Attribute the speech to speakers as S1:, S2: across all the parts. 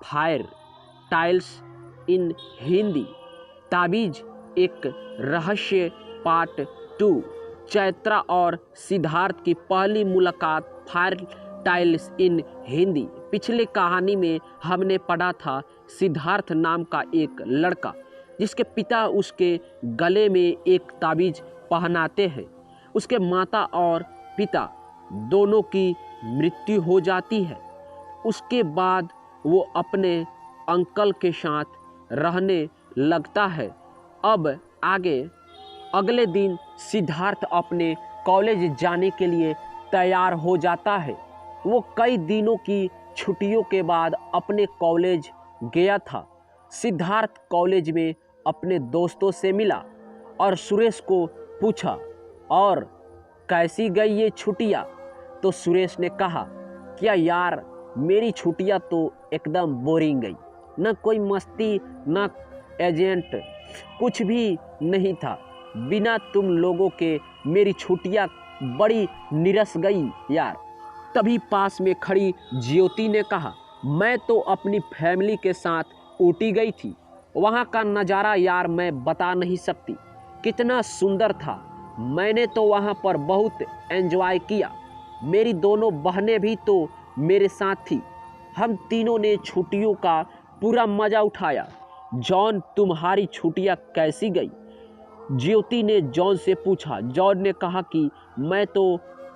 S1: Fire tiles इन हिंदी, ताबीज एक रहस्य पार्ट 2। चैत्रा और सिद्धार्थ की पहली मुलाकात, फायर टाइल्स इन हिंदी। पिछले कहानी में हमने पढ़ा था सिद्धार्थ नाम का एक लड़का जिसके पिता उसके गले में एक ताबीज पहनाते हैं। उसके माता और पिता दोनों की मृत्यु हो जाती है। उसके बाद वो अपने अंकल के साथ रहने लगता है। अब आगे, अगले दिन सिद्धार्थ अपने कॉलेज जाने के लिए तैयार हो जाता है। वो कई दिनों की छुट्टियों के बाद अपने कॉलेज गया था। सिद्धार्थ कॉलेज में अपने दोस्तों से मिला और सुरेश को पूछा, और कैसी गई ये छुट्टियाँ? तो सुरेश ने कहा, क्या यार, मेरी छुट्टियाँ तो एकदम बोरिंग गई। न कोई मस्ती, न एजेंट, कुछ भी नहीं था। बिना तुम लोगों के मेरी छुट्टियाँ बड़ी निरस गई यार। तभी पास में खड़ी ज्योति ने कहा, मैं तो अपनी फैमिली के साथ ऊटी गई थी। वहाँ का नज़ारा यार मैं बता नहीं सकती, कितना सुंदर था। मैंने तो वहाँ पर बहुत एंजॉय किया। मेरी दोनों बहनें भी तो मेरे साथ थी। हम तीनों ने छुट्टियों का पूरा मज़ा उठाया। जॉन, तुम्हारी छुट्टियाँ कैसी गई? ज्योति ने जॉन से पूछा। जॉन ने कहा कि मैं तो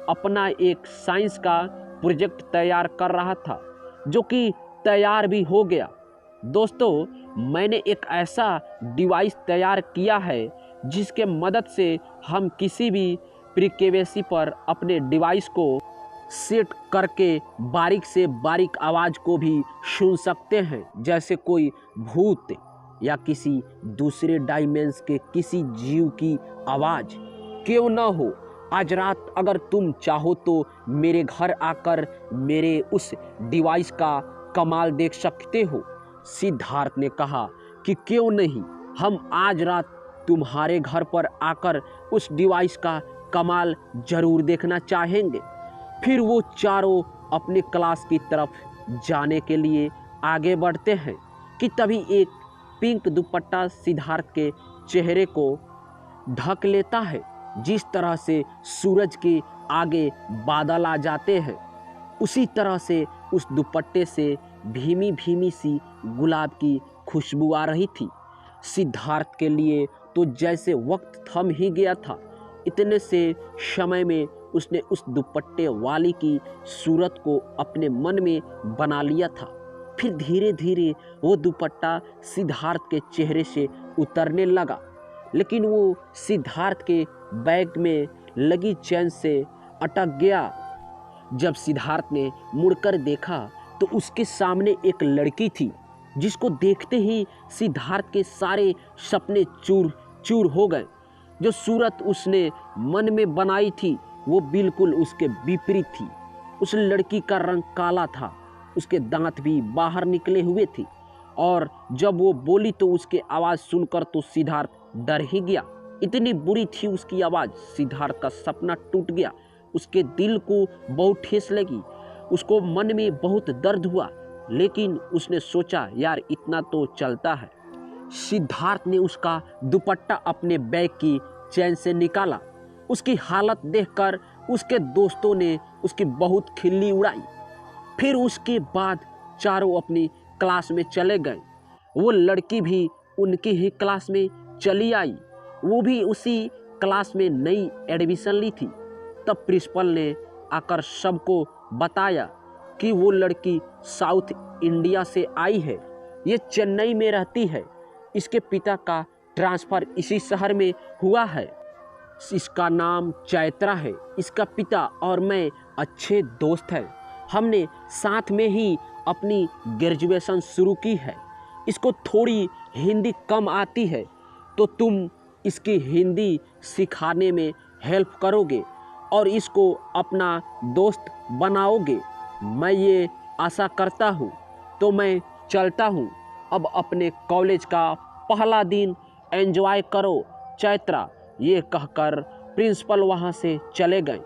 S1: अपना एक साइंस का प्रोजेक्ट तैयार कर रहा था, जो कि तैयार भी हो गया। दोस्तों, मैंने एक ऐसा डिवाइस तैयार किया है जिसके मदद से हम किसी भी फ्रीक्वेंसी पर अपने डिवाइस को सेट करके बारीक से बारीक आवाज़ को भी सुन सकते हैं, जैसे कोई भूत या किसी दूसरे डायमेंशन के किसी जीव की आवाज़ क्यों न हो। आज रात अगर तुम चाहो तो मेरे घर आकर मेरे उस डिवाइस का कमाल देख सकते हो। सिद्धार्थ ने कहा कि क्यों नहीं, हम आज रात तुम्हारे घर पर आकर उस डिवाइस का कमाल जरूर देखना चाहेंगे। फिर वो चारों अपनी क्लास की तरफ जाने के लिए आगे बढ़ते हैं कि तभी एक पिंक दुपट्टा सिद्धार्थ के चेहरे को ढक लेता है। जिस तरह से सूरज के आगे बादल आ जाते हैं, उसी तरह से उस दुपट्टे से भीमी भीमी सी गुलाब की खुशबू आ रही थी। सिद्धार्थ के लिए तो जैसे वक्त थम ही गया था। इतने से समय में उसने उस दुपट्टे वाली की सूरत को अपने मन में बना लिया था। फिर धीरे धीरे वो दुपट्टा सिद्धार्थ के चेहरे से उतरने लगा, लेकिन वो सिद्धार्थ के बैग में लगी चेन से अटक गया। जब सिद्धार्थ ने मुड़कर देखा तो उसके सामने एक लड़की थी, जिसको देखते ही सिद्धार्थ के सारे सपने चूर चूर हो गए। जो सूरत उसने मन में बनाई थी वो बिल्कुल उसके विपरीत थी। उस लड़की का रंग काला था, उसके दांत भी बाहर निकले हुए थे, और जब वो बोली तो उसकी आवाज़ सुनकर तो सिद्धार्थ डर ही गया। इतनी बुरी थी उसकी आवाज़। सिद्धार्थ का सपना टूट गया। उसके दिल को बहुत ठेस लगी। उसको मन में बहुत दर्द हुआ, लेकिन उसने सोचा, यार इतना तो चलता है। सिद्धार्थ ने उसका दुपट्टा अपने बैग की चेन से निकाला। उसकी हालत देखकर उसके दोस्तों ने उसकी बहुत खिल्ली उड़ाई। फिर उसके बाद चारों अपनी क्लास में चले गए। वो लड़की भी उनकी ही क्लास में चली आई। वो भी उसी क्लास में नई एडमिशन ली थी। तब प्रिंसिपल ने आकर सबको बताया कि वो लड़की साउथ इंडिया से आई है, ये चेन्नई में रहती है। इसके पिता का ट्रांसफ़र इसी शहर में हुआ है। इसका नाम चैत्रा है। इसका पिता और मैं अच्छे दोस्त हैं। हमने साथ में ही अपनी ग्रेजुएशन शुरू की है। इसको थोड़ी हिंदी कम आती है, तो तुम इसकी हिंदी सिखाने में हेल्प करोगे और इसको अपना दोस्त बनाओगे। मैं ये आशा करता हूँ। तो मैं चलता हूँ। अब अपने कॉलेज का पहला दिन एंजॉय करो चैत्रा। ये कहकर प्रिंसिपल वहाँ से चले गए।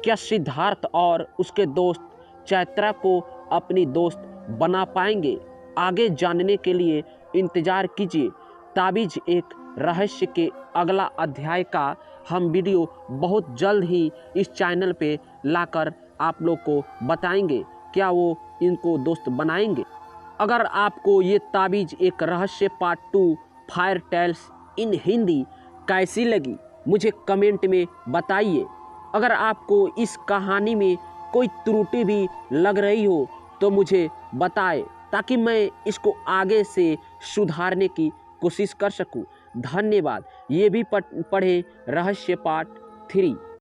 S1: क्या सिद्धार्थ और उसके दोस्त चैत्रा को अपनी दोस्त बना पाएंगे? आगे जानने के लिए इंतज़ार कीजिए। ताबीज़ एक रहस्य के अगला अध्याय का हम वीडियो बहुत जल्द ही इस चैनल पे लाकर आप लोग को बताएंगे। क्या वो इनको दोस्त बनाएंगे? अगर आपको ये ताबीज़ एक रहस्य पार्ट 2 फायर टेल्स इन हिंदी कैसी लगी मुझे कमेंट में बताइए। अगर आपको इस कहानी में कोई त्रुटि भी लग रही हो तो मुझे बताएं, ताकि मैं इसको आगे से सुधारने की कोशिश कर सकूं। धन्यवाद। ये भी पढ़ें रहस्य पार्ट 3।